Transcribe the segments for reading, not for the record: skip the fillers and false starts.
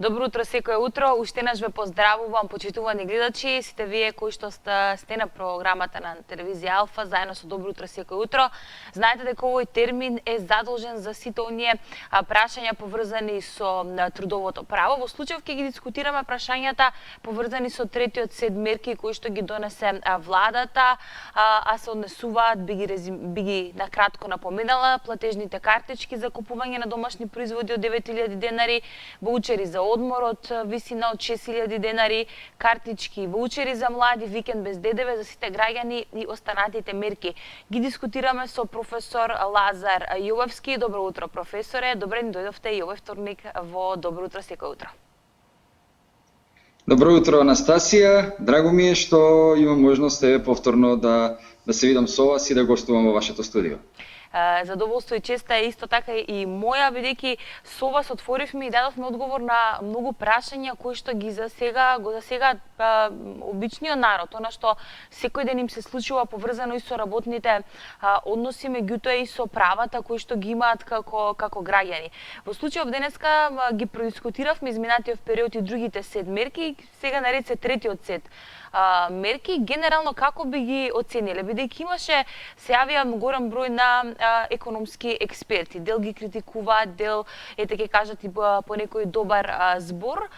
Добро утро секое утро. Уште еднаш ве поздравувам, почитувани гледачи, сите вие кои што сте на програмата на телевизија Алфа, заедно со Добро утро секое утро. Знаете дека овој термин е задолжен за сите оние прашања поврзани со трудовото право. Во случајов ќе ги дискутираме прашањата поврзани со третиот сет мерки кои што ги донесе владата, а се однесуваат, би ги накратко напоменала, платежните картички за купување на домашни производи од 9000 денари, ваучери за одмор од висина од 6000 денари, картички и ваучери за млади, викенд без ДДВ за сите граѓани и останатите мерки. Ги дискутираме со професор Лазар Јовевски. Добро утро, професоре. Добре ни дојдовте и овој вторник во Добро утро секој утро. Добро утро, Анастасија. Драго ми е што имам можност повторно да се видам со вас и да гостувам во вашето студио. Задоволство и честа е исто така и моја, бидејќи со вас отворивме и дадовме одговор на многу прашања кои што го засегаат обичниот народ, она што секој ден им се случува поврзано и со работните односи, меѓутоа и со правата кои што ги имаат како граѓани. Во случајов денеска ги продискутиравме изминатиот период и другите сет мерки, сега наред се третиот сет мерки. Генерално како би ги оцениле, бидејќи имаше, се јавија голем број на економски експерти, дел ги критикуваат, дел ќе кажат и по некој добар збор,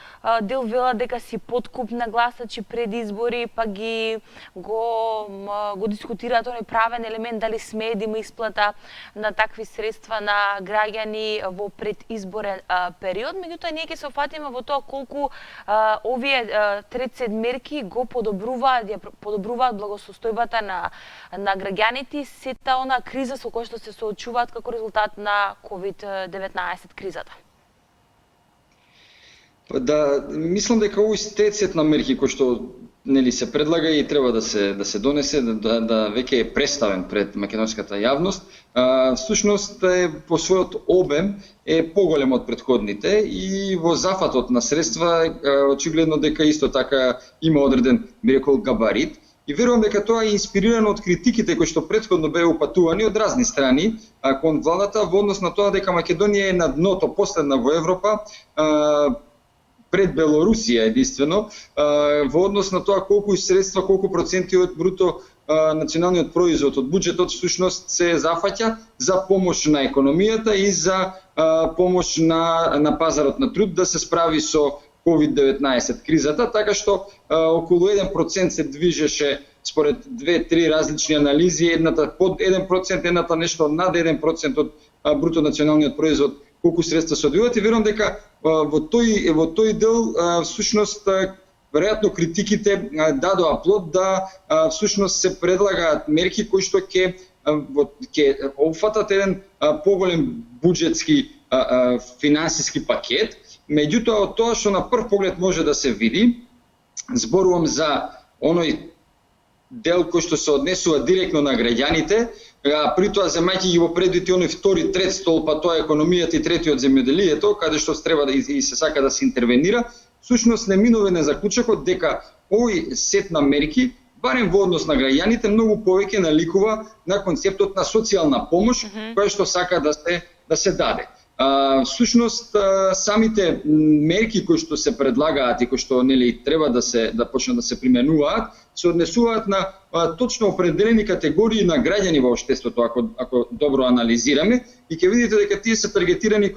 дел велат дека си подкуп на гласачи пред избори, па го дискутираат оној правен елемент дали смее да има исплата на такви средства на граѓани во предизборен период. Меѓутоа ние ќе се офатиме во тоа колку овие трет сет мерки го подобруваат благосостојбата на граѓаните, сета она криза со која што се соочуваат како резултат на COVID-19 кризата. Да, мислам дека овој трет сет на мерки кој што се предлага и треба да се донесе, да веќе е представен пред македонската јавност, всушност по својот обем е поголем од претходните и во зафатот на средства очигледно дека исто така има одреден, би рекол, габарит. И верувам дека тоа е инспирирано од критиките кои што претходно беа упатувани од разни страни кон владата во однос на тоа дека Македонија е на дното, последна во Европа, пред Белорусија единствено, во однос на тоа колку средства, колку проценти од бруто националниот производ од буџетот всушност се зафаќа за помош на економијата и за помош на пазарот на труд да се справи со COVID-19 кризата, така што околу 1% се движеше според 2-3 различни анализи, едната под 1%, едната нешто над 1% од бруто националниот производ, колку средства се одвојуваат, и верувам дека во тој дел всушност веројатно критиките дадоа плод да всушност се предлагаат мерки кои што ќе опфатат еден поголем буџетски финансиски пакет. Меѓутоа, од тоа што на прв поглед може да се види, зборувам за оној дел кој што се однесува директно на граѓаните, при тоа земајќи ги во предвид и оној втори, трет столб, па тоа економијата и третиот земјоделието, каде што треба и се сака да се интервенира, всушност неминовен е заклучокот дека овој сет на мерки, барем во однос на граѓаните, многу повеќе наликува на концептот на социјална помош, која што сака да се даде. Всушност самите мерки кои што се предлагаат и кои што треба да почнат да се применуваат, се однесуваат на точно определени категории на граѓани во општеството, ако добро анализираме, и ќе видите дека тие се таргетирани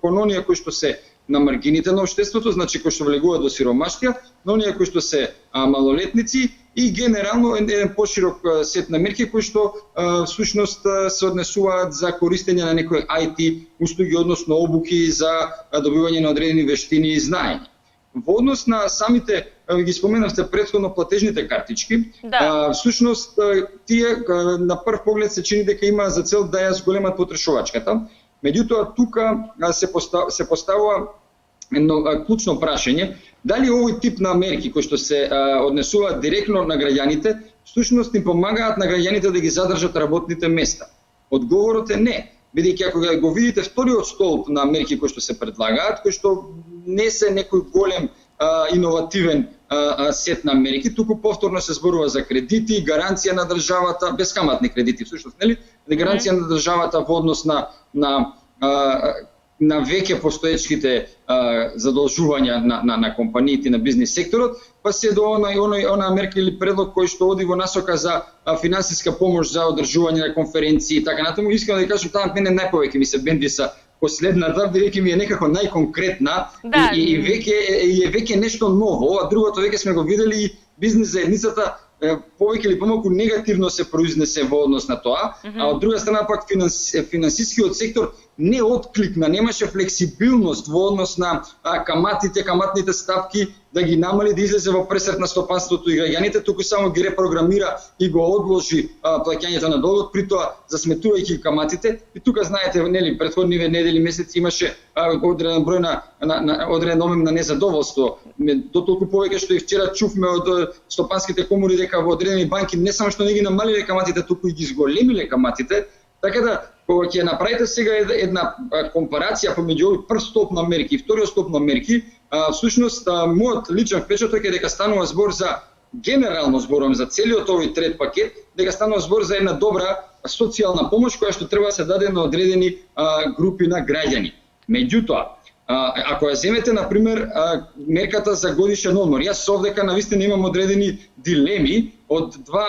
кон оние кои што се на маргините на општеството, значи кои што влегуваат во сиромаштија, на оние кои што се малолетници и генерално еден поширок сет на мерки кои што всушност се однесуваат за користење на некои IT услуги, односно обуки за добивање на одредени вештини и знаења. Во однос на самите, ги споменавте претходно, платежните картички, всушност тие на прв поглед се чини дека има за цел да ја зголемат потрошувачката. Меѓутоа тука се поставува едно клучно прашање, дали овој тип на мерки кои што се однесуваат директно на граѓаните, всушност им помагаат на граѓаните да ги задржат работните места. Одговорот е не, бидејќи ако го видите вториот столб на мерки кои што се предлагаат, кои што не се некој голем иновативен сет на мерки, туку повторно се зборува за кредити, гаранција на државата, бескаматни кредити всушност, нели? Гаранција на државата во однос на на веќе постоечките задолжувања на компаниите на бизнис секторот, па се до она мерка или предлог кој што оди во насока за финансиска помош за одржување на конференции и така натаму. Искам да кажам, таа мене најповеќе ми се бенди са последната, бидејќи ми е некако најконкретна и веќе нешто ново, а другото веќе сме го видели и бизнис заедницата повеќе или помалку негативно се произнесе во однос на тоа, а од друга страна пак финансискиот сектор не откликна, немаше флексибилност во однос на каматните ставки да ги намали, да излезе во пресрет на стопанството и граѓаните, туку само ги репрограмира и го одложи плаќањето на долгот, при тоа засметувајќи каматите. И тука знаете, нели, претходниве недели, месеци имаше одреден број на одреден обем на незадоволство. Дотолку повеќе што и вчера чувме од стопанските комори дека во одредени банки не само што не ги намалиле каматите, туку и ги зголемиле каматите. Така да, кога ќе направите сега една компарација помеѓу овој прв стоп на мерки и вториот стоп на мерки, всушност мојот личен впечаток е дека станува збор за, генерално зборувам за целиот овој трет пакет, дека станува збор за една добра социјална помош која што треба да се даде на одредени групи на граѓани. Меѓутоа, ако ја земете, например, мерката за годишен одмор, јас овдека навистина имам одредени дилеми од два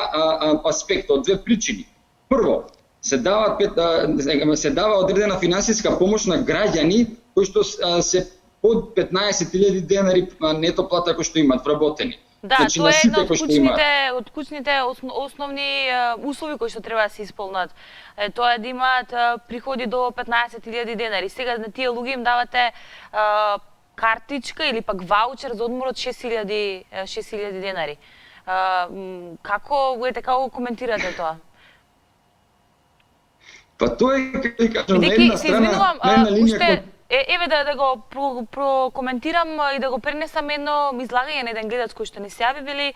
аспекта, од две причини. Прво, се дава одредена финансиска помош на граѓани кои што се под 15.000 денари нето плата кои што имаат вработени. Да, значи, тоа е една од клучните основни услови кои што треба да се исполнат. Тоа е да имаат приходи до 15.000 денари. Сега на тие луѓе им давате картичка или пак ваучер за одмор од 6.000 денари. Како го коментирате тоа? Па тоа е, кажам, на една страна, на една линија... Еве да го прокоментирам и да го пренесам едно излагање на еден гледач кој што не се јави, вели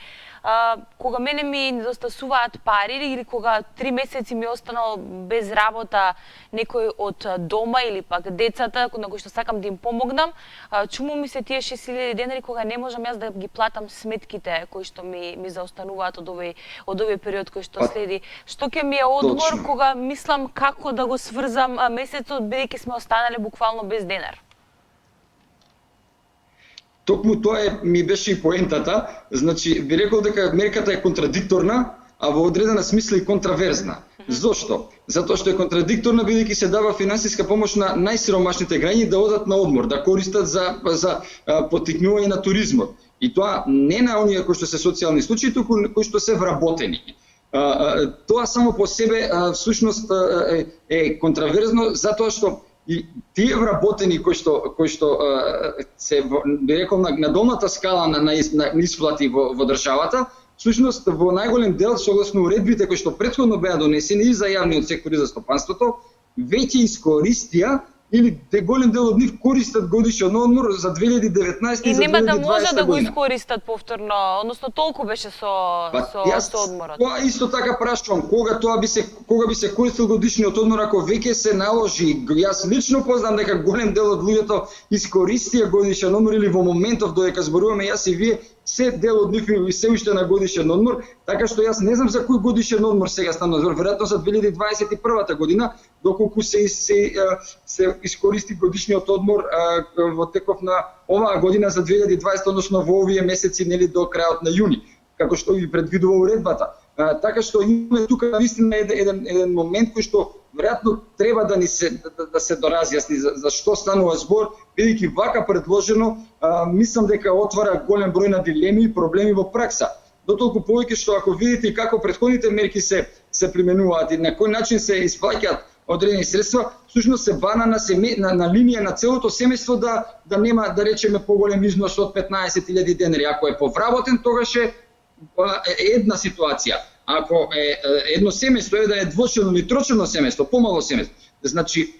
кога мене ми недостасуваат пари или кога 3 месеци ми останал без работа некој од дома или пак децата на кои што сакам да им помогнам, чуму ми се тие 6.000 денари кога не можам јас да ги платам сметките кои што ми заостануваат од овој период кој што следи. Што ќе ми е одмор кога мислам како да го сврзам месецот бидејќи сме останале буквално без денар? Токму тоа ми беше и поентата, значи би рекол дека мерката е контрадикторна, а во одредена смисла и контраверзна. Зошто? Затоа што е контрадикторна бидејќи се дава финансиска помош на најсиромашните граѓани да одат на одмор, да користат за поттикнување на туризмот. И тоа не на оние кои што се социјални случаи, туку кои што се вработени. Тоа само по себе всушност е контраверзно затоа што и тие вработени кои што се би рекол на долната скала на исплати во државата, всушност во најголем дел согласно уредбите кои што претходно беа донесени и за јавниот сектор и за стопанството, веќе искористија или голем дел од нив користат годишен одмор за 2019 и за 2020 година. И нема да може да го искористат повторно, односно толку беше со одморот. Тоа исто така прашувам, кога би се користил годишниот одмор ако веќе се наложи. Јас лично познам дека голем дел од луѓето искористија годишен одмор или во моментов додека зборуваме јас и вие се дел од нив и се уште на годишен одмор, така што јас не знам за кој годишен одмор сега станува збор, веројатно за 2021 година, доколку се искористи годишниот одмор во теков на оваа година за 2020, односно во овие месеци, нели, до крајот на јуни, како што ви предвидува уредбата. Така што имаме тука наистина еден момент кој што веројатно треба да се доразјасни за што станува збор, бидејќи вака предложено, мислам дека отвара голем број на дилеми и проблеми во пракса. Дотолку повеќе што ако видите како претходните мерки се применуваат и на кој начин се исплаќаат одредени средства, всушност се бана на линија на целото семејство да нема, да речеме, поголем износ од 15.000 денари. Ако е повработен, тогаш е една ситуација. Ако е едно семејство, да е двочлено или трочлено семејство, помало семејство, значи,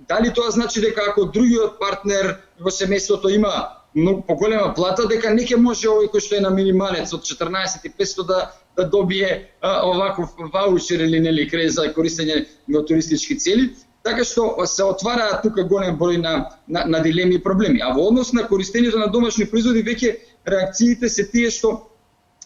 дали тоа значи дека ако другиот партнер во семејството има многу поголема плата, дека не ќе може овој кој што е на минималец од 14.500 да добие оваков ваучер или нели кредит за користење во туристички цели, така што се отвара тука голем број на дилеми и проблеми. А во однос на користењето на домашни производи веќе реакциите се тие што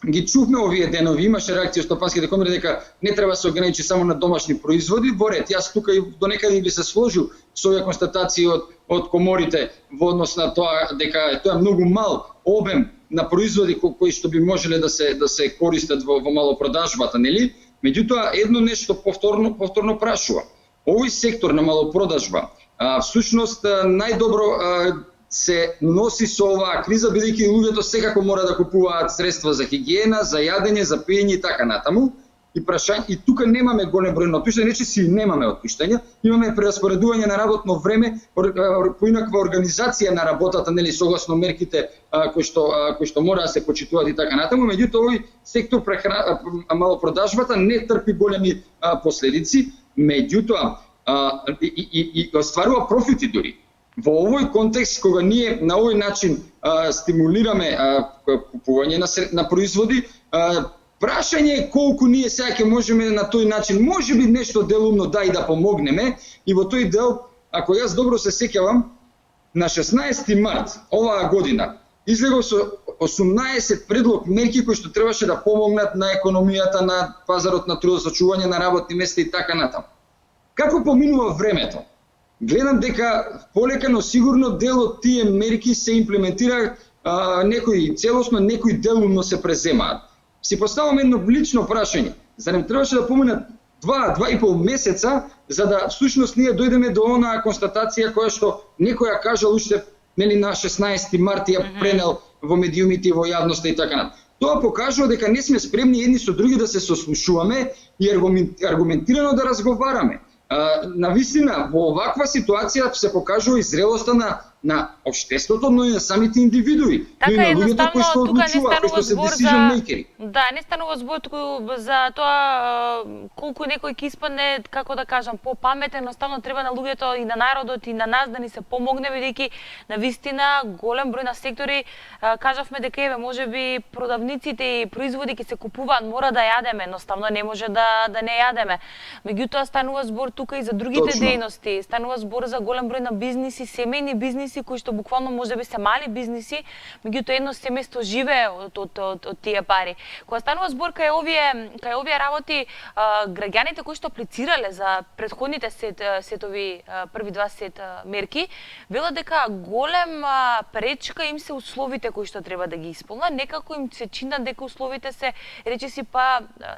ги чувме овие денови, имаше реакција од стопанските комори дека не треба да се ограничи само на домашни производи. Во ред, јас тука и до некаде би се сложил со овие констатации од коморите во однос на тоа дека тоа е многу мал обем на производи кои што би можеле да се користат во малопродажбата, нели? Меѓутоа едно нешто повторно прашува. Овој сектор на малопродажба всушност најдобро се носи со оваа криза, бидејќи луѓето секако мора да купуваат средства за хигиена, за јадење, за пиење и така натаму. И тука немаме голем број на отпуштања, речиси немаме отпуштања, имаме прераспоредување на работно време, поинаква организација на работата, нели, согласно мерките кои што мора да се почитуваат и така натаму. Меѓутоа овој сектор малопродажбата не трпи големи последици, меѓутоа и остварува профити дури. Во овој контекст, кога ние на овој начин стимулираме купување на производи, прашање е колку ние сега ќе можеме на тој начин, можеби нешто делумно да и да помогнеме, и во тој дел, ако јас добро се сеќавам, на 16 март оваа година излегов со 18 предлог мерки кои што требаше да помогнат на економијата, на пазарот на трудот, сочување на работни места и така натаму. Како поминува времето? Гледам дека полека, но сигурно дел од тие мерки се имплементира, некои целосно, некои делумно се преземаат. Си поставам едно лично прашање. За не требаше да поминат 2,5 месеца, за да всушност ние дојдеме до онаа констатација која што некој ја кажал уште нели на 16 март ја пренел во медиумите и во јавноста и така натаму. Тоа покажува дека не сме спремни едни со други да се сослушуваме и аргументирано да разговараме. Навистина, во оваква ситуација се покажува и зрелоста на општеството, но и на самите индивидуи, така, и на луѓето кои што одлучуваат, кои што се decision makeri. Да, не станува збор за тоа колку некој ќе испадне, како да кажам, попаметен, едноставно треба на луѓето и на народот и на нас да ни се помогне, бидејќи навистина голем број на сектори кажавме дека еве можеби продавниците и производи ќе се купуваат, мора да јадеме, едноставно не може да не јадеме. Меѓутоа станува збор тука и за другите дејности, станува збор за голем број на бизниси, семејни бизниси кои што буквално можеби се мали бизниси, меѓутоа едно семејство живее од тие пари. Кога станува збор кај овие работи, граѓаните кои што аплицирале за претходните сетови, први два сет мерки, велат дека голем пречка им се условите кои што треба да ги исполнат, некако им се чинат дека условите се речиси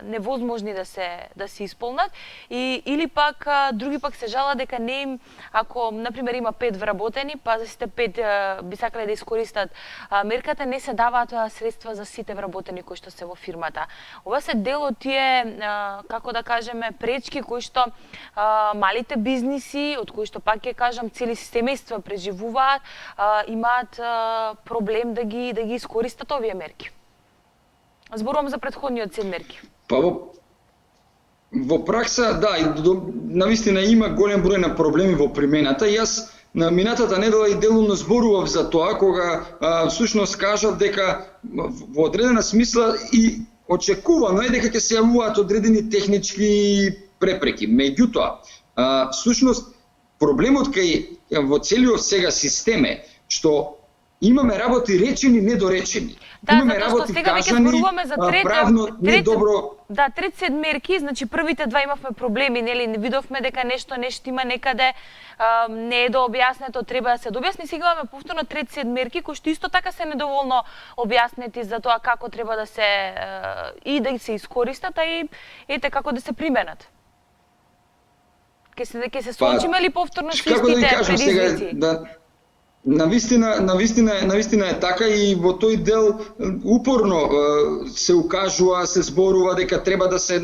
невозможни да се исполнат, или пак други пак се жалат дека не им, ако например има 5 вработени, па за сите 5 би сакале да искористат мерката, не се даваат средства за сите вработени кои што се во фирмата. Ова се дел од тие, како да кажеме, пречки кои што малите бизниси, од кои што пак ќе кажам цели семејства преживуваат, имаат проблем да ги искористат овие мерки. Зборувам за претходниот сет мерки. Па во пракса, да, навистина има голем број на проблеми во примената. Јас на минатата недела и делумно зборував за тоа, кога всушност кажав дека во одредена смисла и очекувано е дека ќе се јавуваат одредени технички препреки. Меѓутоа, всушност проблемот во целиот сега систем е што имаме работи речени, недоречени. Да, имаме затоа што сега веќе зборуваме за правно недобро. Да, трет сет мерки, значи првите два имавме проблеми, нели, видовме дека нешто има некаде, не е дообјаснето, треба да се дообјасни. Сега имаме повторно трет сет мерки кои што исто така се недоволно објаснети за тоа како треба да се и да се искористат, а и ете како да се применат. Ќе се соочиме ли повторно со истите предизвици? Навистина е така и во тој дел упорно се укажува, се зборува дека треба да се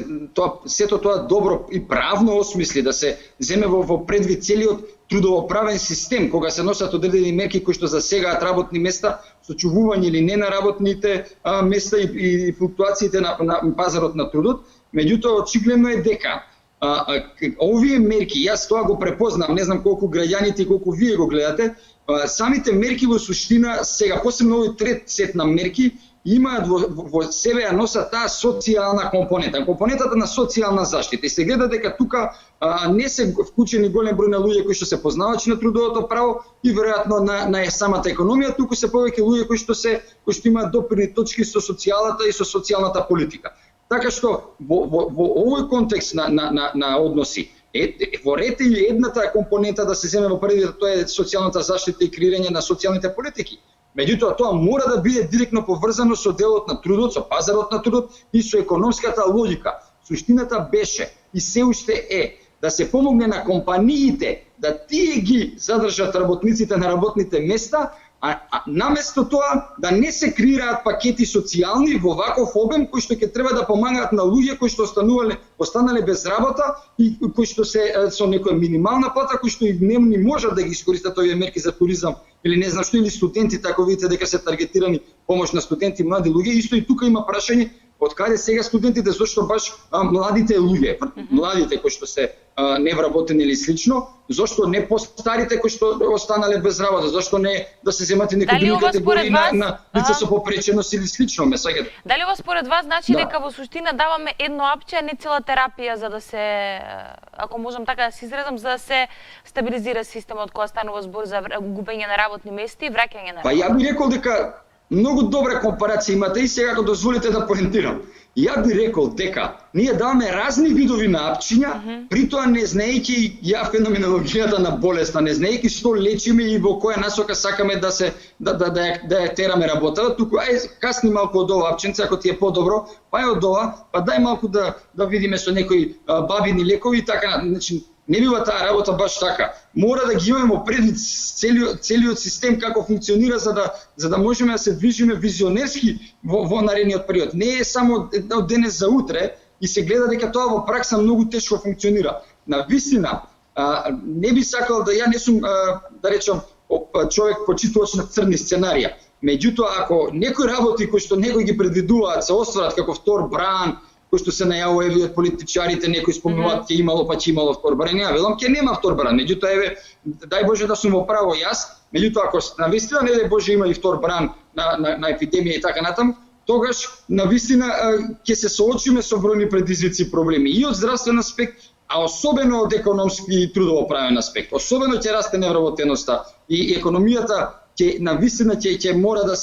сето тоа добро и правно осмисли, да се земе во предвид целиот трудовоправен систем, кога се носат одредени мерки кои што засегаат работни места, сочувување или не на работните места и флуктуациите на пазарот на трудот. Меѓутоа очигледно е дека овие мерки, јас тоа го препознам, не знам колку граѓаните и колку вие го гледате, самите мерки во суштина сега, посебно овој трет сет на мерки, имаат во себе ја носат таа социјална компонента, компонентата на социјална заштита. И се гледа дека тука не се вклучени голем број на луѓе кои што се познавачи на трудовото право и веројатно на самата економија, туку се повеќе луѓе кои што имаат допирни точки со социјалната и со социјалната политика. Така што во овој контекст на односи, во ред и едната компонента да се земе во првиот, тоа е социјалната заштита и креирање на социјалните политики. Меѓутоа, тоа мора да биде директно поврзано со делот на трудот, со пазарот на трудот и со економската логика. Суштината беше и се уште е да се помогне на компаниите да тие ги задржат работниците на работните места, а наместо тоа да не се креираат пакети социјални во ваков обем кои што ќе треба да помагаат на луѓе кои што останале без работа и кои што се со некоја минимална плата, кои што и не можат да ги искористат овие мерки за туризам или не знам што, или студентите, ако видите дека се таргетирани помош на студенти, млади луѓе. Исто и тука има прашање од каде сега студентите, зашто баш младите луѓе, младите кои што се невработени или слично, зашто не постарите кои што останале без работа, зашто не да се земат и некои други категории на лица со попреченост или слично, ме саѓате. Дали ова според вас значи дека во суштина даваме едно апче, а не цела терапија за да се, ако можам така да се изразам, за да се стабилизира системот кога станува збор за губење на работни места и враќање на работа? Па ја би рекол дека многу добра компарација имате и сега ако дозволите да поентирам. Ја би рекол дека ние даваме разни видови на апчиња, при тоа не знаејќи ја феноменологијата на болеста, не знаејќи што лечиме и во која насока сакаме да ја тераме работата, туку касни малку од ова апченце, ако ти е подобро, па е од ова, па дај малку да видиме со некои бабини лекови и така. Значи, не бива таа работа баш така. Мора да ги имаме предвид целиот систем како функционира за да можеме да се движиме визионерски во наредниот период. Не е само од денес за утре и се гледа дека тоа во пракса многу тешко функционира. На вистина, не би сакал да ја не сум да речам човек почитувач на црни сценарија. Меѓутоа, ако некои работи кои што некои ги предвидуваат се остварат како втор бран, кои што се најавува еве од политичарите, некои спомнуваат ќе имало, па ќе имало втор бран. Ја велам ќе нема втор бран. Меѓутоа еве дај Боже да сум во право јас. Меѓутоа ако навистина не дај Боже има и втор бран на епидемија и така натаму, тогаш навистина ќе се соочиме со бројни предизвици и проблеми и од здравствен аспект, а особено од економски и трудово-правен аспект. Особено ќе расте невработеноста и економијата ќе навистина ќе мора да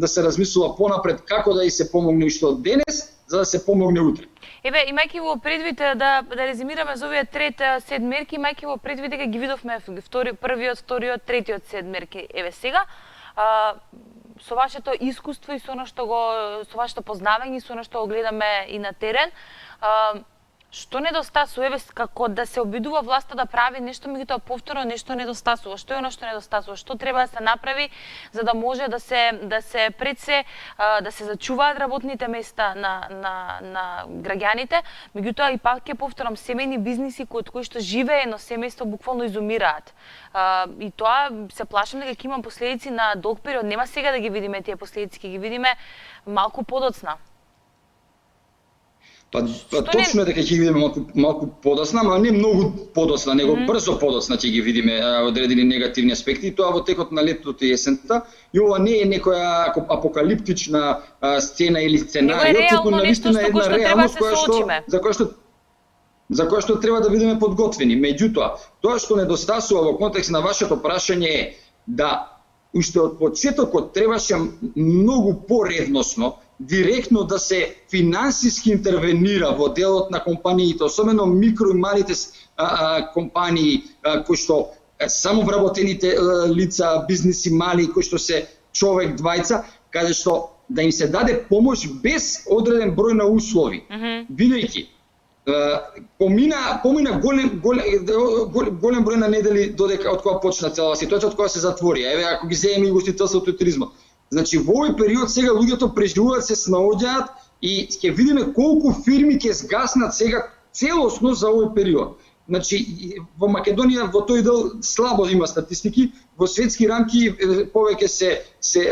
се размислува понапред како да и се помогне уште од денес, за да се помогне утре. Еве, имајќи во предвид да резимираме за овие трет сет мерки, имајќи во предвид дека ги видовме првиот, вториот, третиот сет мерки. Еве сега, со вашето искуство и со вашето познавање и со она што го гледаме и на терен, што недостасува, еве како да се обидува власта да прави нешто, меѓутоа повторно нешто недостасува. Што е оно што недостасува? Што треба да се направи за да може да се пред се да се зачуваат работните места на граѓаните, меѓутоа и пак ќе повторам, семејни бизниси од кои што живее едно семејство буквално изумираат. И тоа се плашам дека ќе има последици на долг период. Нема сега да ги видиме тие последици, ќе ги видиме малку подоцна. Па точно е дека ќе ги видиме малку подоцна, ама не многу подоцна, него брзо подоцна ќе ги видиме одредени негативни аспекти, и тоа во текот на летото и есента. И ова не е некоја апокалиптична сцена или сценарио, туку навистина е една реалност за која што треба да бидеме подготвени. Меѓутоа, тоа што недостасува во контекст на вашето прашање е да уште од почетокот требаше многу поредносно директно да се финансиски интервенира во делот на компаниите, особено микро и малите компании кои што само вработените лица, бизниси мали, кои што се човек, двајца, каде што да им се даде помош без одреден број на услови. Бидејќи помина голем број на недели додека од кога почна цела ситуација, од кога се затвори. Еве ако ги земеме и гостителството и туризмот. Значи во овој период сега луѓето преживуваат, се снаоѓаат и ќе видиме колку фирми ќе згаснат сега целосно за овој период. Значи во Македонија во тој дел слабо има статистики, во светски рамки повеќе се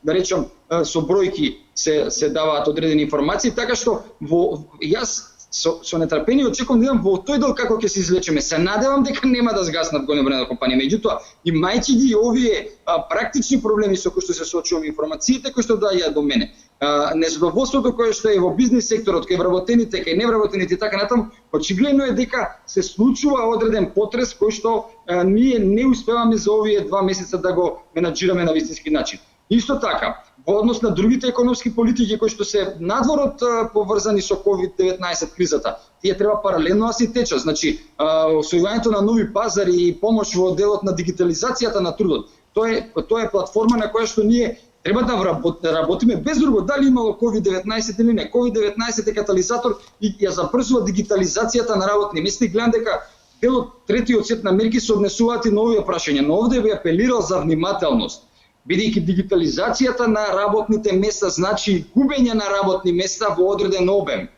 да речам со бројки се даваат одредени информации, така што јас со нетрпение очекувам да идам во тој дел како ќе се извлечеме. Се надевам дека нема да згаснат голем број на компании. Меѓутоа, имајќи ги овие практични проблеми со кои што се соочувам, информациите кои што доаѓаат до мене, незадоволството кое што е во бизнис секторот, кај вработените, кај невработените и така натаму, очигледно е дека се случува одреден потрес кој што ние не успеваме за овие 2 месеца да го менаџираме на вистински начин. Исто така, во однос на другите економски политики кои што се надвор од поврзани со COVID-19 кризата, тие треба паралелно да се течат. Значи, освојувањето на нови пазари и помош во делот на дигитализацијата на трудот. Тоа е платформа на која што ние треба да работиме без друго дали имало COVID-19 или не. COVID-19 е катализатор и ја забрзува дигитализацијата на работни места и гледам дека делот третиот сет на мерки се однесуваат и на овие прашања. Но овде би апелирал за внимателност. Бидејќи дигитализацијата на работните места значи губење на работни места во одреден обем.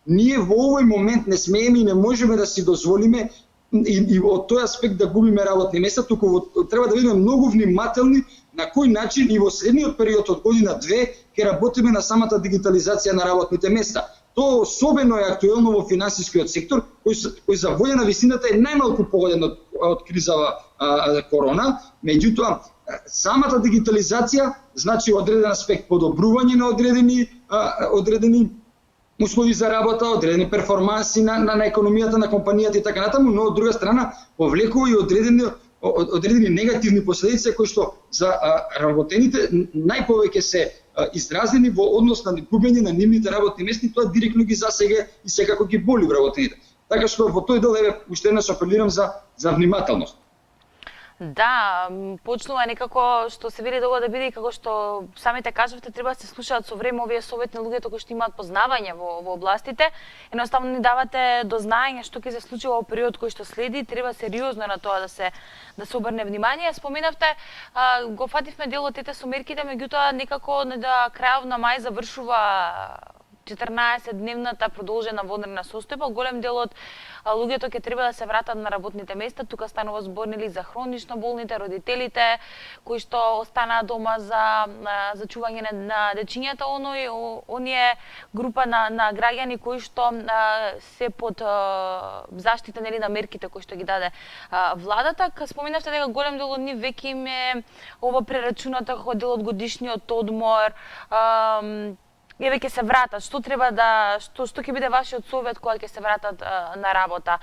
Ние во овој момент не смееме и не можеме да си дозволиме и од тој аспект да губиме работни места, туку треба да бидеме многу внимателни на кој начин и во следниот период од година-две ќе работиме на самата дигитализација на работните места. Тоа особено е актуелно во финансискиот сектор, кој за волја на висината е најмалку погоден од кризава корона, меѓутоа самата дигитализација значи одреден аспект подобрување на одредени услови за работа, одредени перформанси на економијата на компанијата и така натаму, но од друга страна повлекува и одредени негативни последици кои што за работените најповеќе се изразени во однос на губење на нивните работни места и тоа директно ги засега и секако ги боли вработените. Така што во тој дел уште еднаш апелирам за внимателност. Да, почнува некако што се вели да биде како што самите кажавте, треба да се слушаат со време овие советни луѓето кои што имаат познавање во областите. Едноставно ни давате до знаење што ќе се случи во период кој што следи, треба сериозно на тоа да се обрне внимание. Споменавте, го фативме делот со мерките, меѓутоа некако крајов на мај завршува 14-дневната продолжена вонредна состојба. Голем дел од луѓето ќе треба да се вратат на работните места. Тука станува збор за хронично болните, родителите кои што останаа дома за чување на дечињата, оние група на граѓани кои што се под заштита на мерките кои што ги даде владата. Споменавте дека голем дел од нив веќе им е ова прерачунато како дел од годишниот одмор. Еве ќе се вратат, што ќе биде вашиот совет кога ќе се вратат на работа?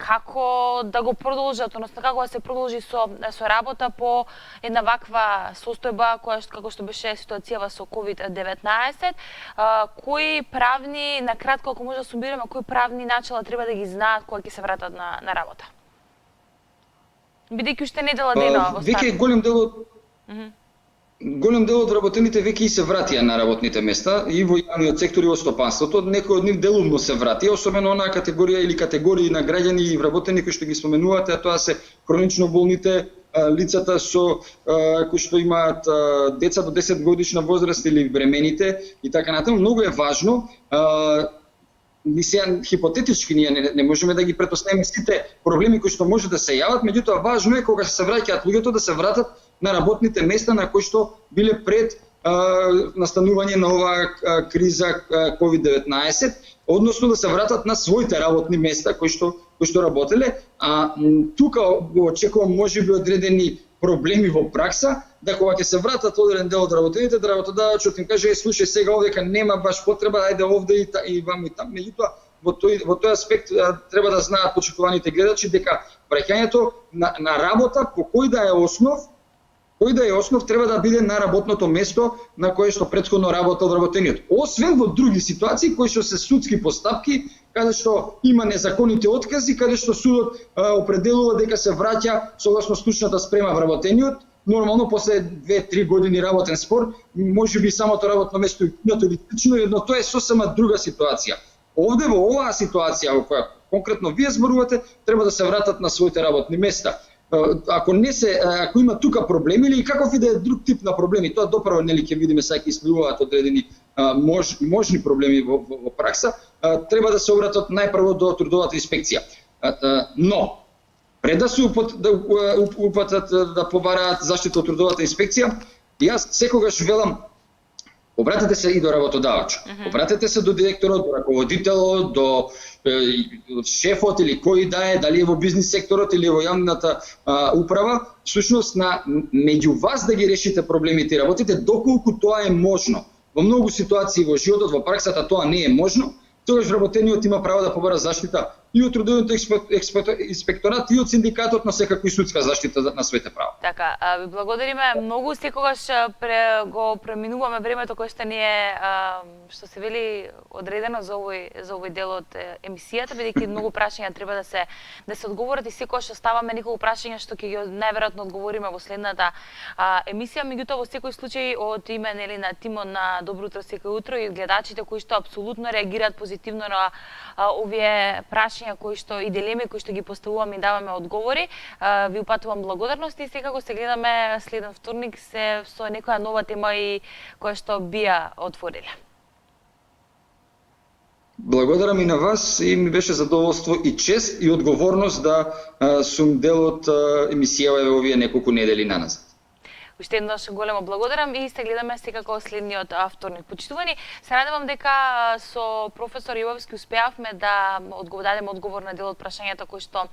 Како да го продолжат, односно како да се продолжи со работа по една ваква состојба како што беше ситуацијава со COVID-19? Кои правни, на кратко ако може да сумираме, кои правни начала треба да ги знаат кога ќе се вратат на работа? Бидејќи уште недела дена останува. Веќе голем дел од работените веќе и се вратија на работните места и во јавниот сектор и во стопанството. Некои од нив делумно се вратија, особено онаа категорија или категории на граѓани и вработени кои што ги споменувате, а тоа се хронично болните, лицата кои што имаат деца до 10 годишна возраст или бремените и така натаму. Многу е важно. Хипотетички ние не можеме да ги претпоставиме сите проблеми кои што може да се јават, меѓутоа важно е кога се враќаат луѓето да се вратат на работните места на кои што биле пред настанување на оваа криза COVID-19, односно да се вратат на своите работни места кои што работеле. Тука очекувам можеби одредени проблеми во пракса, да кога ќе се вратат одреден дел од работените, да работодавачот им каже: слушај, сега овдека нема баш потреба, ајде овде и ваму и таму. Меѓутоа, во тој аспект треба да знаат почитуваните гледачи дека враќањето на работа по кој да е основ треба да биде на работното место на кое што претходно работел вработениот. Освен во други ситуации кои што се судски постапки, каде што има незаконити откази, каде што судот определува дека се враќа согласно стручната спрема вработениот, нормално после 2-3 години работен спор, можеби самото работно место е или лично, но тоа е сосема друга ситуација. Овде во оваа ситуација во која конкретно вие зборувате, треба да се вратат на своите работни места. Ако има тука проблеми или каков и да е друг тип на проблеми, тоа доправо ќе видиме сега ќе испливуваат одредени можни проблеми во пракса, треба да се обратат најпрво до трудовата инспекција. Но пред да се упатат да побараат заштита од трудовата инспекција, јас секогаш велам Обратете се и до работодавачот. Обратете се до директорот, до раководителот, до шефот или кој да е, дали е во бизнис секторот или во јавната управа, всушност меѓу вас да ги решите проблемите и работите доколку тоа е можно. Во многу ситуации во животот, во праксата тоа не е можно, тогаш вработениот има право да побара заштита и од трудовиот инспекторат и од синдикатот, на секако и судска заштита на своите права. Така, ви благодариме многу, секогаш го преминуваме времето кое што ни е, што се вели, одредено за овој дел од емисијата, бидејќи многу прашања треба да се одговорат и секогаш оставаме неколку прашања што ќе ги најверојатно одговориме во следната емисија, меѓутоа во секој случај од име нели на тимот на Добро утро секој утро и гледачите кои што апсолутно реагираат позитивно на овие прашања кои што и дилеми кои што ги поставуваме и даваме одговори, ви упатувам благодарности и секако се гледаме следен вторник со некоја нова тема и која што бија отвориле. Благодарам и на вас и ми беше задоволство и чест и одговорност да сум дел од емисијава во овие неколку недели наназад. Уште еднаш големо благодарам и се гледаме секако следниот вторник. Почитувани, се надевам дека со професор Јовевски успеавме да дадеме одговор на дел од прашањата кои што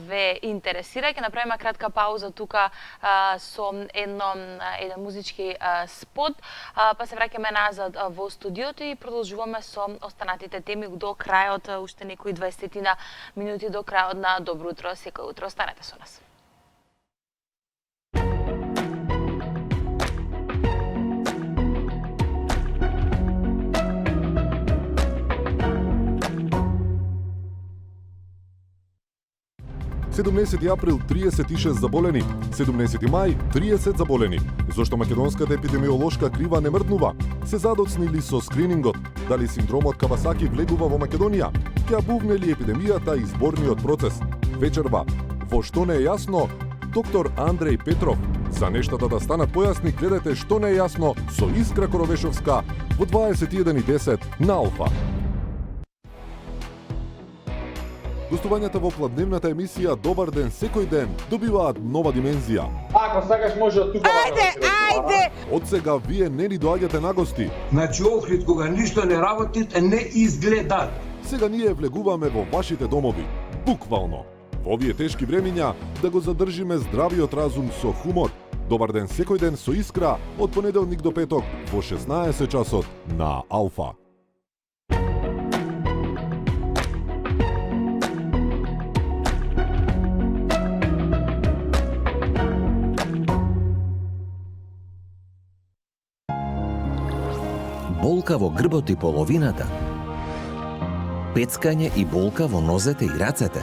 ве интересира. Ќе направиме кратка пауза тука со еден музички спот, па се враќаме назад во студиото и продолжуваме со останатите теми до крајот, уште некои 20 минути до крајот на Добро утро секој утро. Останете со нас. април 36 заболени, 17 мај 30 заболени. Зошто македонската епидемиолошка крива не мрднува? Се задоцнили со скринингот? Дали синдромот Кавасаки влегува во Македонија? Ќе бувне ли епидемијата и изборниот процес? Вечерва, во што не е јасно, доктор Андреј Петров. За нештата да станат појасни, гледате Што не е јасно со Искра Коровешовска во 21:10 на Алфа. Гостувањата во пладневната емисија Добар ден секој ден добиваат нова димензија. Ако сакаш може од тука. Ајде! Од сега вие не ни доаѓате на гости. Значи Охрид кога ништо не работите не изгледат. Сега ние влегуваме во вашите домови. Буквално. Во овие тешки времиња да го задржиме здравиот разум со хумор. Добар ден секој ден со Искра од понеделник до петок во 16 часот на Алфа. Болка во грбот и половината, пецкање и болка во нозете и рацете.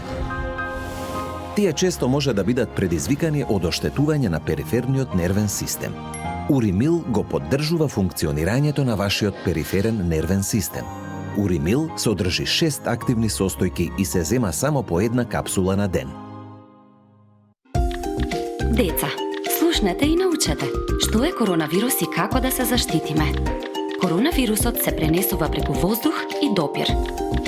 Тие често може да бидат предизвикани од оштетување на периферниот нервен систем. Уримил го поддржува функционирањето на вашиот периферен нервен систем. Уримил содржи 6 активни состојки и се зема само по една капсула на ден. Деца, слушнете и научете што е коронавирус и како да се заштитиме. Коронавирусот се пренесува преку воздух и допир.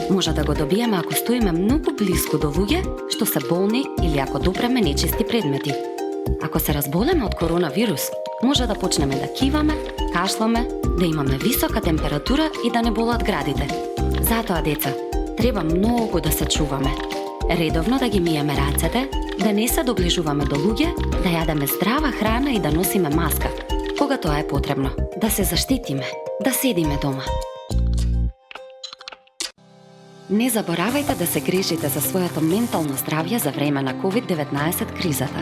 Може да го добиеме ако стоиме многу блиску до луѓе што се болни или ако допреме нечисти предмети. Ако се разболеме од коронавирус, може да почнеме да киваме, кашламе, да имаме висока температура и да не болат градите. Затоа, деца, треба многу да се чуваме. Редовно да ги миеме рацете, да не се доближуваме до луѓе, да јадеме здрава храна и да носиме маска, кога тоа е потребно. Да се заштитиме, да седиме дома. Не заборавајте да се грижите за своето ментално здравје за време на COVID-19 кризата.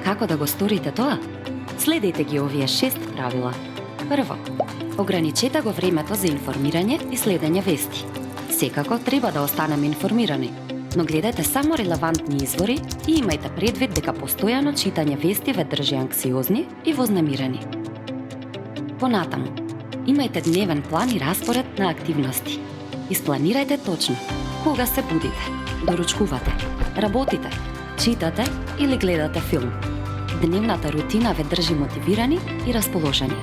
Како да го сторите тоа? Следете ги овие 6 правила. Прво, ограничете го времето за информирање и следење вести. Секако треба да останеме информирани, но гледате само релевантни извори и имајте предвид дека постојано читање вести ве држи анксиозни и вознемирени. Понатаму, имајте дневен план и распоред на активности. Испланирајте точно кога се будите, доручкувате, работите, читате или гледате филм. Дневната рутина ве држи мотивирани и расположени.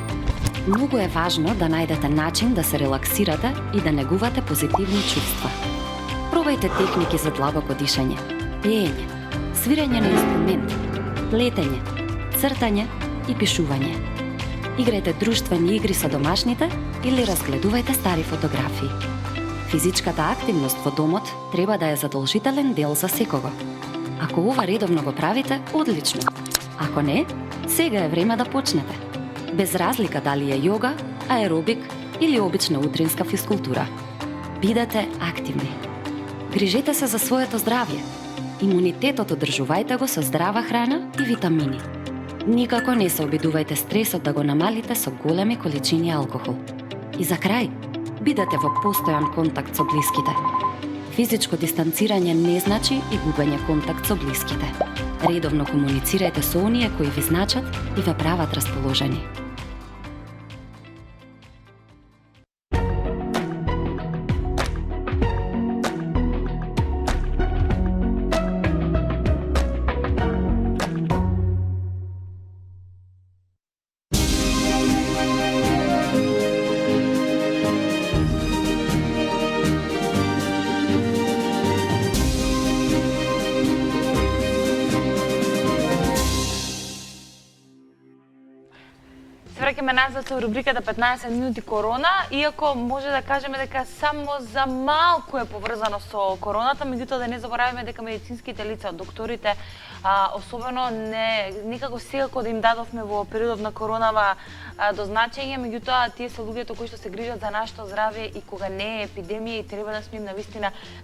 Многу е важно да најдете начин да се релаксирате и да негувате позитивни чувства. Пробајте техники за длабоко дишање, пеење, свирење на инструмент, плетење, цртање и пишување. Играјте друштвени игри со домашните или разгледувајте стари фотографии. Физичката активност во домот треба да е задолжителен дел за секого. Ако ова редовно го правите, одлично. Ако не, сега е време да почнете. Без разлика дали е јога, аеробик или обична утринска физкултура. Бидете активни. Грижете се за своето здравје. Имунитетот одржувајте го со здрава храна и витамини. Никако не се обидувајте стресот да го намалите со големи количини алкохол. И за крај, бидете во постојан контакт со блиските. Физичко дистанцирање не значи и губење контакт со блиските. Редовно комуницирајте со оние кои ви значат и ве прават расположени. Враќаме назад со рубриката 15 минути корона, иако може да кажеме дека само за малку е поврзано со короната, меѓутоа да не забораваме дека медицинските лица, докторите, особено никако секако да им дадовме во периодот на коронава до значење, меѓутоа тие се луѓето кои што се грижат за нашето здравје и кога не е епидемија и треба да сме им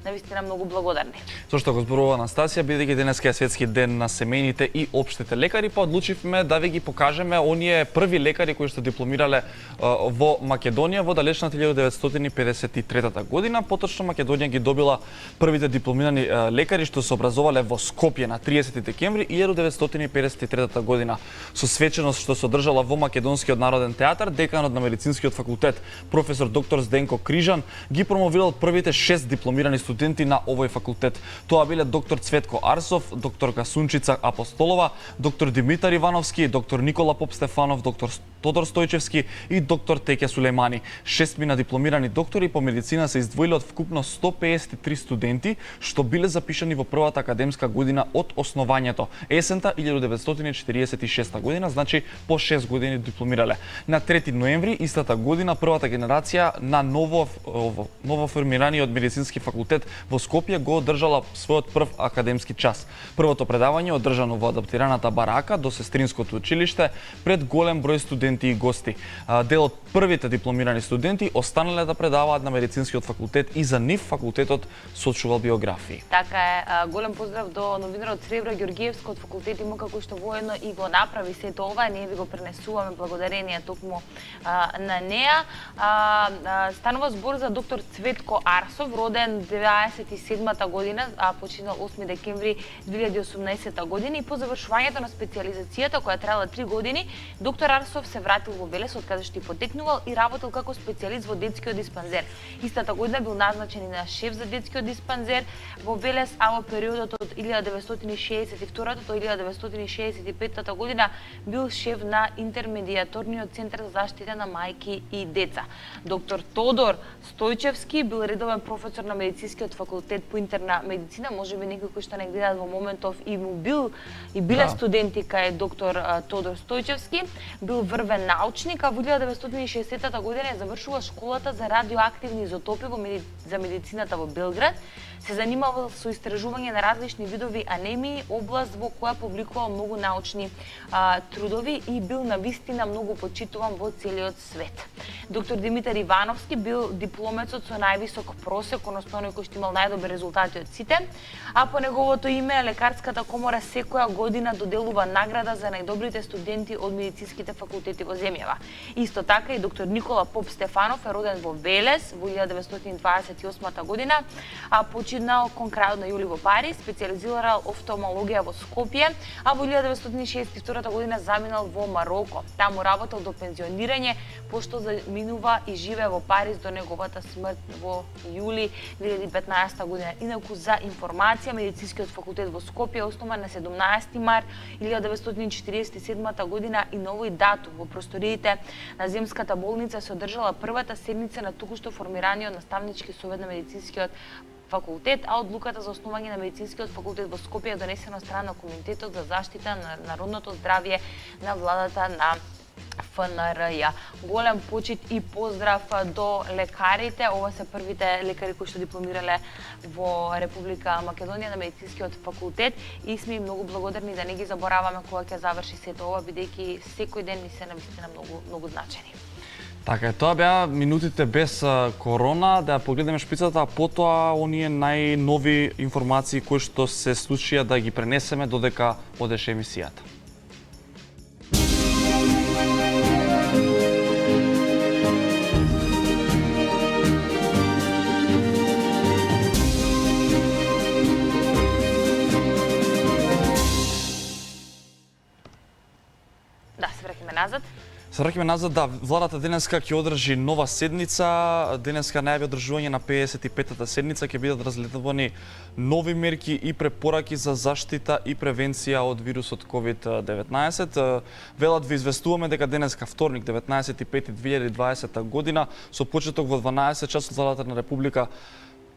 навистина многу благодарни. Зошто го зборува Анастасија, бидејќи денеска е светски ден на семејните и општите лекари, па одлучивме да ви ги покажеме оние први лекари кои што дипломирале во Македонија во далечната 1953 година. Поточно Македонија ги добила првите дипломирани лекари што се образовале во Скопје на 30 декември 1953 година. Со свеченост што се одржала во Македонскиот народен театар, деканот на медицинскиот факултет професор доктор Зденко Крижан ги промовирал првите 6 дипломирани студенти на овој факултет. Тоа биле доктор Цветко Арсов, докторка Сунчица Апостолова, доктор Димитар Ивановски, доктор Никола Попстефанов, доктор Тодор Стојчевски и доктор Теке Сулејмани. 6 дипломирани доктори по медицина се издвоиле од вкупно 153 студенти што биле запишани во првата академска година од основањето, есента 1946 година, значи по 6 години дипломирале. На 3 ноември истата година првата генерација на ново формираниот медицински факултет во Скопје го одржала својот прв академски час. Првото предавање одржано во адаптираната барака до сестринското училиште пред голем број студенти и гости. Дел од првите дипломирани студенти останале да предаваат на медицинскиот факултет и за нив факултетот сочувал биографии. Така е, голем поздрав до новинарот Сребра Ѓоргиевска од факултет ИМК кој што воедно и го направи сето ова, ние ви го пренесуваме благодарение токму на неа. Станува збор за доктор Цветко Арсов, роден 97-та година, починал 8 декември 2018 година и по завршувањето на специјализацијата која траела 3 години, доктор Арсов се вратил во Велес, од каде што и потекнувал и работел како специјалист во детскиот диспанзер. Истата година бил назначен и на шеф за детскиот диспанзер во Велес, а во периодот од 1962 до 1965 година бил шеф на интермедиаторниот центар за заштита на мајки и деца. Доктор Тодор Стојчевски бил редовен професор на медицинскиот факултет по интерна медицина, можеби некои кои што не гледаат во моментов и биле студенти кај доктор Тодор Стојчевски, бил врвен научник, а во 1960 година е завршува школата за радиоактивни изотопи за медицината во Белград. Се занимавал со истражување на различни видови анемии, област во која публикувал многу научни трудови и бил навистина многу почитуван во целиот свет. Доктор Димитар Ивановски бил дипломецот со највисок просек, односно оној кој што имал најдобри резултати од сите, а по неговото име лекарската комора секоја година доделува награда за најдобрите студенти од медицинските факултети во земјава. Исто така и доктор Никола Попстефанов е роден во Велес во 1928 година, а починал кон крајот на јули во Париз, специјализирал офталмологија во Скопје, а во 1962 година заминал во Мароко. Таму работел до пензионирање, пошто заминува и живее во Париз до неговата смрт во јули 2015 година. Инаку за информација, медицинскиот факултет во Скопје е основан на 17 март 1947 година и на овој датум во просториите на земската болница се одржала првата седница на токушто формираниот наставнички совет на медицинскиот факултет, а одлуката за основање на медицинскиот факултет во Скопје е донесена од страна на Комитетот за заштита на народното здравје на владата на ФНР-ја. Голем почит и поздрав до лекарите. Ова се првите лекари кои што дипломирале во Република Македонија на медицинскиот факултет и сме им многу благодарни да не ги забораваме кога ќе заврши сето ова, бидејќи секој ден ни се навистина многу значени. Така е, тоа беа минутите без корона, да погледнеме шпицата, а потоа оние најнови информации кои што се случија да ги пренесеме додека одеше емисијата. Да, се враќаме назад. Се враќаме назад, да, владата денеска ќе одржи нова седница. Денеска најави одржување на 55-та седница, ќе бидат разгледувани нови мерки и препораки за заштита и превенција од вирусот COVID-19. Велат ви известуваме дека денеска вторник 19.5.2020 година со почеток во 12 часот владата на Република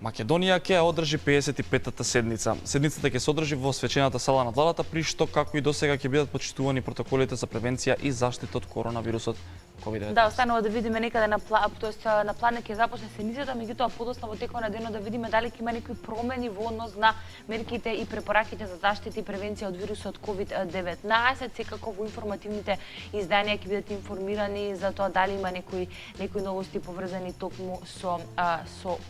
Македонија ќе одржи 55-та седница. Седницата ќе се одржи во свечената сала на владата, при што како и досега ќе бидат почитувани протоколите за превенција и заштита од коронавирусот COVID-19. Да, останува да видиме некаде на план ќе започне седницата, меѓутоа подоцна во текот на денот да видиме дали ќе има некои промени во однос на мерките и препораките за заштита и превенција од вирусот COVID-19. Секако во информативните изданија ќе бидат информирани за тоа дали има некои новости поврзани токму со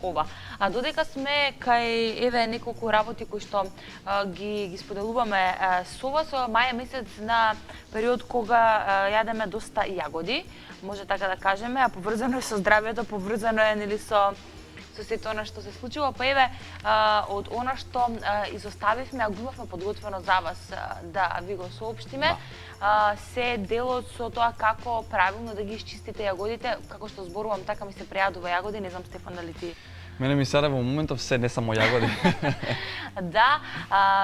ова. А додека сме кај еве неколку работи кои што ги споделуваме со вас, мај месец на период кога јадеме доста јагоди, може така да кажеме, а поврзано е со здравјето, поврзано е нели со сето она што се случува, па еве од она што изоставивме, а го имавме подготвено за вас да ви го соопштиме, се делот со тоа како правилно да ги исчистите јагодите, како што зборувам, така ми се прејадува јагоди, не знам Стефан дали ти. Мене ми саде во моментов се, не само јагоди. Да,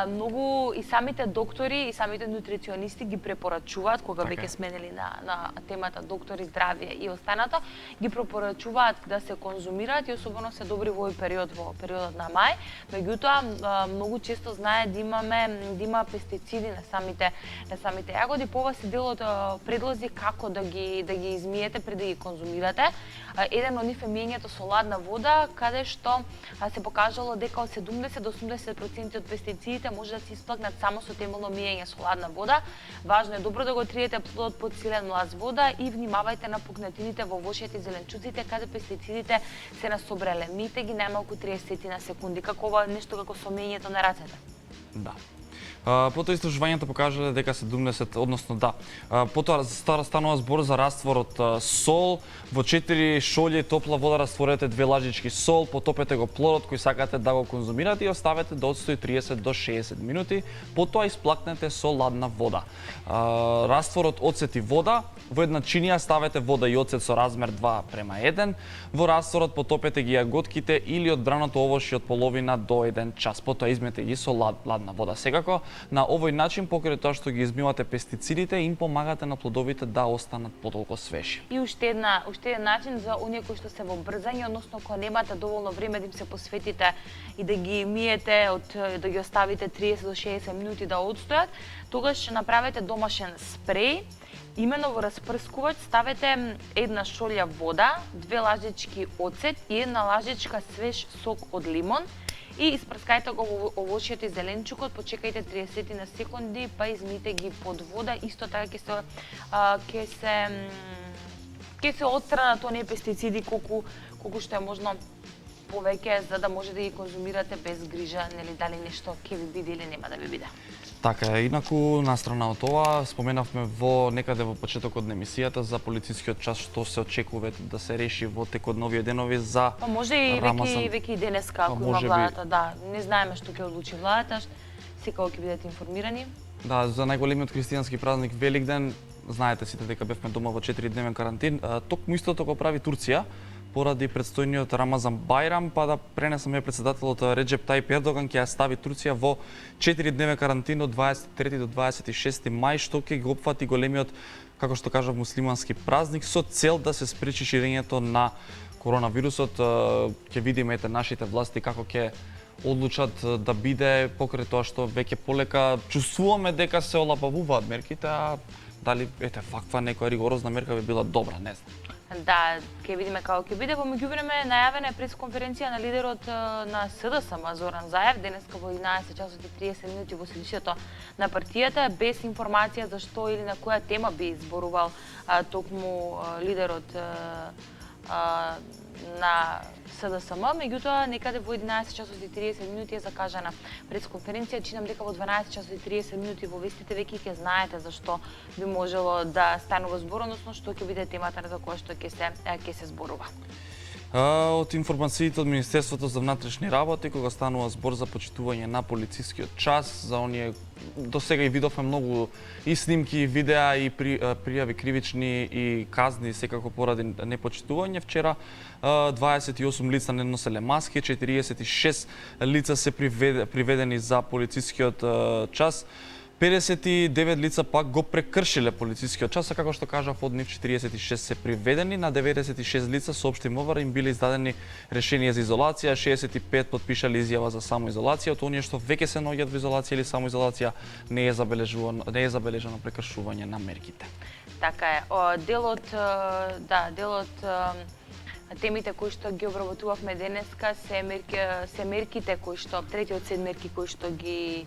многу и самите доктори и самите нутриционисти ги препорачуваат, кога веќе сменели на темата доктори, здравје и останато, ги препорачуваат да се конзумираат и особено се добри во овој период, во периодот на мај. Меѓутоа, многу често знае да има пестициди на самите јагоди. По ова се делот предлози како да ги измиете пред да ги конзумирате. Еден од нив е миењето со ладна вода, каде што се покажало дека од 70 до 80% од пестицидите може да се исплакнат само со темелно миење со ладна вода. Важно е добро да го триете плодот под силен млаз вода и внимавајте на пукнатините во вошјата и зеленчуците каде пестицидите се насобрале. Миете ги најмалку 30 на секунди, како ова нешто како со миењето на рацете. Да. Потоа истражувањето покажале дека 70, односно да. Потоа станува збор за растворот сол. Во 4 шолји топла вода растворете 2 лажички сол, потопете го плодот кој сакате да го конзумирате и оставете да отстои 30 до 60 минути, потоа исплакнете со ладна вода. Растворот оцет и вода, во една чинија ставете вода и оцет со размер 2:1. Во растворот потопете ги јаготките или одбраното овошје од половина до 1 час. Потоа измете ги со ладна вода. Секако, на овој начин, покрај тоа што ги измивате пестицидите, им помагате на плодовите да останат потолку свежи. И уште еден начин за оние кои што се во брзање, односно кога немате доволно време да им се посветите и да ги миете, да ги оставите 30 до 60 минути да отстојат, тогаш направете домашен спреј. Имено во распрскувач ставете 1 шолја вода, 2 лажички оцет и 1 лажичка свеж сок од лимон и испрскајте го во овошјето и зеленчукот, почекајте 30 на секунди, па измите ги под вода. Исто така ќе се отстранат оние пестициди колку што е можно повеќе, за да може да ги конзумирате без грижа, нели дали нешто ќе ви биде или нема да ви биде. Така е, инаку настрана од тоа, споменавме некаде во почетокот на емисијата за полицискиот час што се очекува да се реши во текот нови денови за Па може и веќе денеска ако има владата, да. Не знаеме што ќе одлучи владата, секако ќе бидете информирани. Да, за најголемиот христијански празник Великден, знаете сите дека бевме дома во 4-дневен карантин, токму истото го прави Турција поради предстојниот Рамазан Бајрам, па да пренесаме председателот Реджеп Тајип Ердоган ќе ја стави Турција во 4-дневен карантин од 23 до 26 мај, што ќе го опфати големиот, како што кажав, муслимански празник со цел да се спречи ширењето на коронавирусот. Ќе видиме нашите власти како ќе одлучат да биде, покрај тоа што веќе полека чувствуваме дека се олабавуваат мерките, а Дали ваква некоја ригорозна мерка би била добра, не знам. Да, ќе видиме како ќе биде. Во меѓувреме најавена е пресконференција на лидерот на СДСМ Зоран Заев денеска во 11 часот и 30 минути во седишето на партијата, без информација за што или на која тема би зборувал токму лидерот на СДСМ, меѓутоа некаде во 11 часот и 30 минути е закажана пресконференција. Чинам дека во 12 часот и 30 минути во вестите веќе ќе знаете за што би можело да станува збор, односно што ќе биде темата за која што ќе се зборува. Од информациите од Министерството за внатрешни работи, кога станува збор за почитување на полицискиот час, за оние до сега и видовме многу и снимки, и видеа, и пријави кривични и казни секако поради непочитување. Вчера 28 лица не носеле маски, 46 лица се приведени за полицискиот час. 59 лица пак го прекршиле полицискиот час, а како што кажав, од нив 46 се приведени, на 96 лица соопшти МВР им биле издадени решенија за изолација, 65 подпишале изјава за самоизолација, од оние што веќе се наоѓаат во изолација или самоизолација не е забележано прекршување на мерките. Така е. Делот темите кои што ги обработувавме денеска се мерките кои што третиот сет мерки кои што ги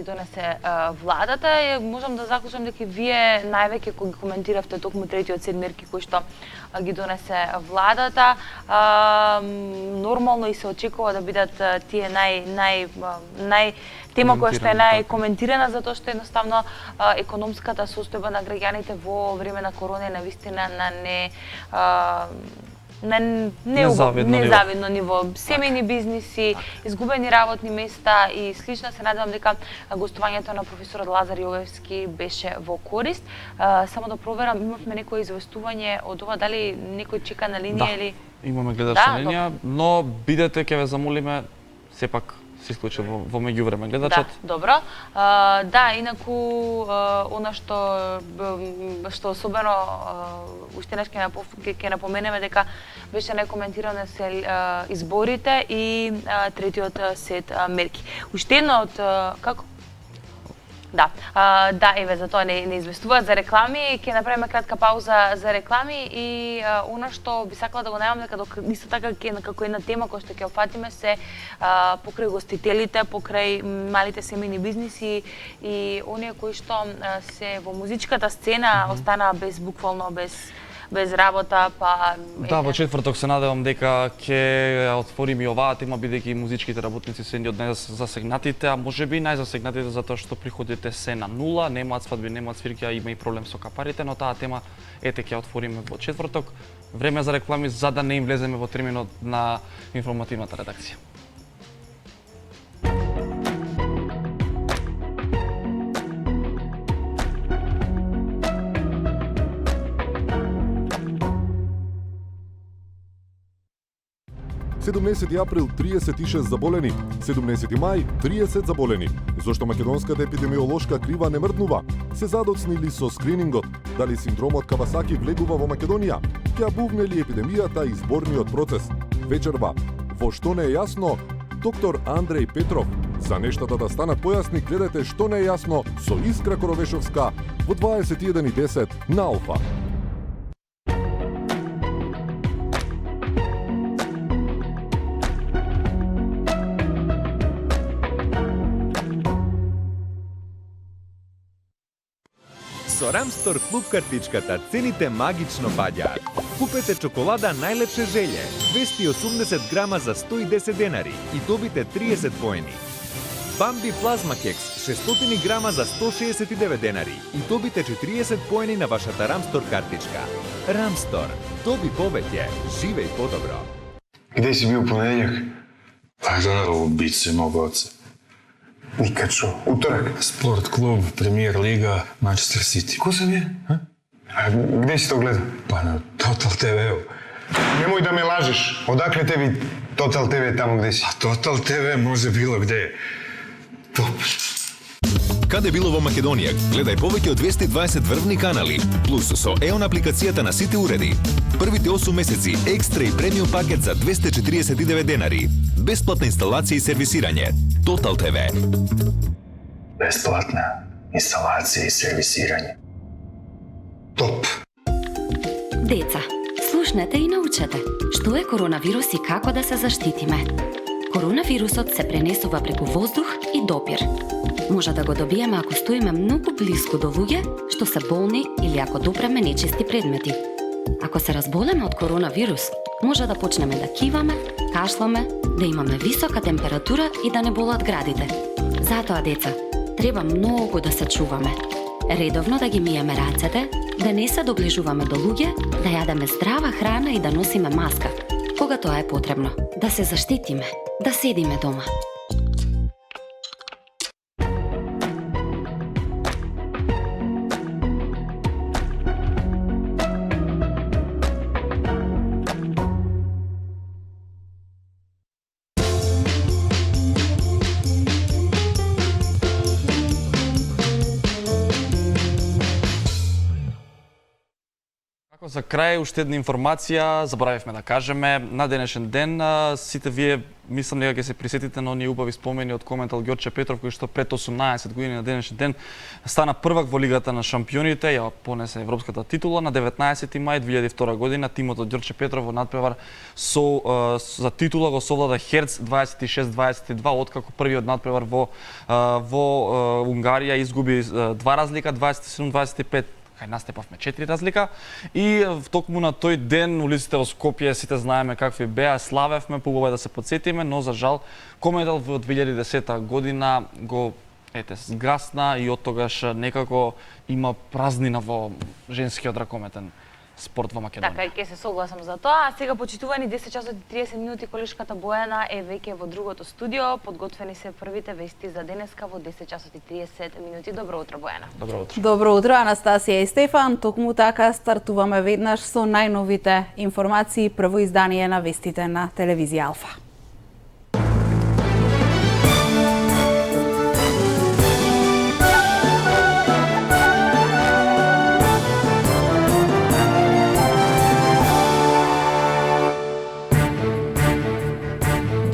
донесе владата. Можам да заклучам дека вие највеќе кога ги коментиравте токму третиот сет мерки кои што ги донесе владата, нормално и се очекува да бидат тие тема која што е најкоментирана, затоа што едноставно економската состојба на граѓаните во време на корона е навистина на незавидно ниво. Семејни бизниси, изгубени работни места и слично. Се надевам дека гостувањето на професорот Лазар Јовевски беше во корист. Само да проверам, имавме некое известување од ова, дали некој чека на линија или... Да, имаме гледачна линија, но бидете, ќе ве замолиме, сепак се исклучи во меѓувреме гледачот. Да, добро. Инаку, она што особено уште нешто ќе напоменеме дека беше некоментирано се изборите и третиот сет мерки. Уште едно од како? Еве, за тоа не известуваат за реклами. Ќе направиме кратка пауза за реклами и она што би сакала да го најавам дека исто така како една тема која што ќе опфатиме се покрај гостителите, покрај малите семејни бизниси и оние кои што се во музичката сцена останаа буквално без работа, па... Да, во четврток се надевам дека ќе отворим и оваа тема, бидејќи музичките работници се едни од најзасегнатите, а можеби најзасегнатите затоа што приходите се на нула, немаат свадби, немаат свирки, а има и проблем со капарите, но таа тема ќе отвориме во четврток. Време за реклами за да не им влеземе во терминот на информативната редакција. април 36 заболени, 17 мај 30 заболени. Зошто македонската епидемиолошка крива не мрднува? Се задоцнили со скринингот? Дали синдромот Кавасаки влегува во Македонија? Ќе бувне ли епидемијата и изборниот процес? Вечерва, во што не е јасно, доктор Андреј Петров. За нештата да станат појасни, гледате Што не е јасно со Искра Коровешовска во 21:10 на Алфа. Со Рамстор клуб картичката цените магично паѓаат. Купете чоколада најлепше желје, 280 грама за 110 денари и добите 30 поени. Бамби плазма кекс 600 грама за 169 денари и добите 40 поени на вашата Рамстор картичка. Рамстор, доби повеќе, живеј подобро. Где си бил понеделјак? Па гледал убице мог оце. Никад шо. Уторак? Спорт клуб, премиер лига, Манчестер Сити. Ко сам е? А где си то гледа? Па на Тотал ТВ-у. Немој да ме лажеш. Одакле теби Тотал ТВ таму где си? А Тотал ТВ може било где. Топ. Каде било во Македонија? Гледај повеќе од 220 врвни канали, плюс со EON апликацијата на сите уреди. Првите 8 месеци екстра и премиум пакет за 249 денари. Бесплатна инсталација и сервисирање. Тотал ТВ. Бесплатна инсталација и сервисирање. Топ. Деца, слушнете и научете што е коронавирус и како да се заштитиме. Коронавирусот се пренесува преку воздух и допир. Може да го добиеме ако стоиме многу блиску до луѓе што се болни или ако допреме нечисти предмети. Ако се разболеме од коронавирус, може да почнеме да киваме, кашламе, да имаме висока температура и да не болат градите. Затоа, деца, треба многу да се чуваме. Редовно да ги миеме рацете, да не се доближуваме до луѓе, да јадеме здрава храна и да носиме маска, кога тоа е потребно. Да се заштитиме, да седиме дома. За крај, уште една информација, заборавивме да кажеме, на денешен ден сите вие мислам дека ќе се присетите на оние убави спомени од коментал Ѓорче Петров, кој што пред 18 години на денешен ден стана првак во Лигата на шампионите, ја понесе европската титула. На 19 мај 2002 година тимот од Ѓорче Петров во надпревар за титула го совлада Херц 26-22, откако првиот надпревар во Унгарија изгуби 2 разлика, 27-25. Кај настепавме 4 разлика и токму на тој ден улиците во Скопје сите знаеме какви беа, славевме, побава да се подсетиме, но за жал коментал во 2010 година го згасна и од тогаш некако има празнина во женскиот ракометен спорт во Македонија. Така, ќе се согласам за тоа. А сега, почитувани 10 часот и 30 минути, колешката Бојана е веќе во другото студио. Подготвени се првите вести за денеска во 10 часот и 30 минути. Добро утро, Бојана. Добро утро. Добро утро, Анастасија и Стефан. Токму така стартуваме веднаш со најновите информации, прво издание на вестите на телевизија Алфа.